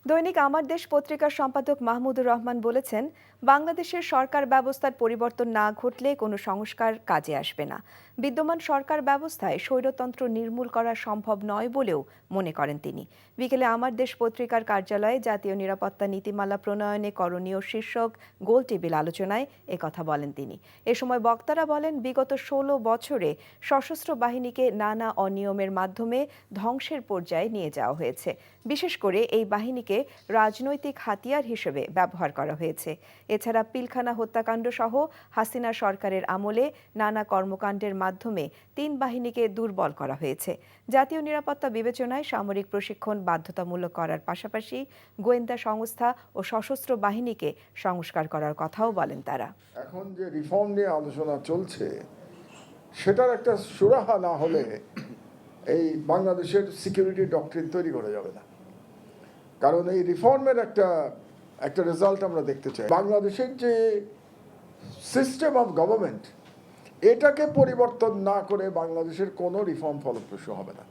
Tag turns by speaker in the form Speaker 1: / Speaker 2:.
Speaker 1: দৈনিক আমার দেশ পত্রিকার সম্পাদক মাহমুদুর রহমান বলেছেন, বাংলাদেশের সরকার ব্যবস্থার পরিবর্তন না ঘটলে কোনো সংস্কার কাজে আসবে না। বিদ্যমান সরকার ব্যবস্থায় স্বৈরতন্ত্র নির্মূল করা সম্ভব নয় বলেও মনে করেন তিনি। বিকেলে আমার দেশ পত্রিকার কার্যালয়ে জাতীয় নিরাপত্তা নীতিমালা প্রণয়নে করণীয় শীর্ষক গোলটেবিল আলোচনায় একথা বলেন তিনি। এ সময় বক্তারা বলেন, বিগত ১৬ বছরে সশস্ত্র বাহিনীকে নানা অনিয়মের মাধ্যমে ধ্বংসের পর্যায়ে নিয়ে যাওয়া হয়েছে। বিশেষ করে এই বাহিনীকে রাজনৈতিক হাতিয়ার হিসেবে ব্যবহার করা হয়েছে। এছাড়া পিলখানা হত্যাকাণ্ড সহ হাসিনা সরকারের আমলে নানা কর্মকাণ্ডের মাধ্যমে ৩ বাহিনীকে দুর্বল করা হয়েছে। জাতীয় নিরাপত্তা বিবেচনায় সামরিক প্রশিক্ষণ বাধ্যতামূলক করার পাশাপাশি গোয়েন্দা সংস্থা ও সশস্ত্র বাহিনীকে সংস্কার করার কথাও বলেন তারা।
Speaker 2: এখন যে রিফর্ম নিয়ে আলোচনা চলছে সেটার একটা সুরাহা না হলে এই বাংলাদেশের সিকিউরিটি ডক্ট্রিন তৈরি করা যাবে না। কারণ এই রিফর্মের একটা রেজাল্ট আমরা দেখতে চাই। বাংলাদেশের যে সিস্টেম অফ গভর্নমেন্ট, এটাকে পরিবর্তন না করে বাংলাদেশের কোনো রিফর্ম ফলপ্রসূ হবে না।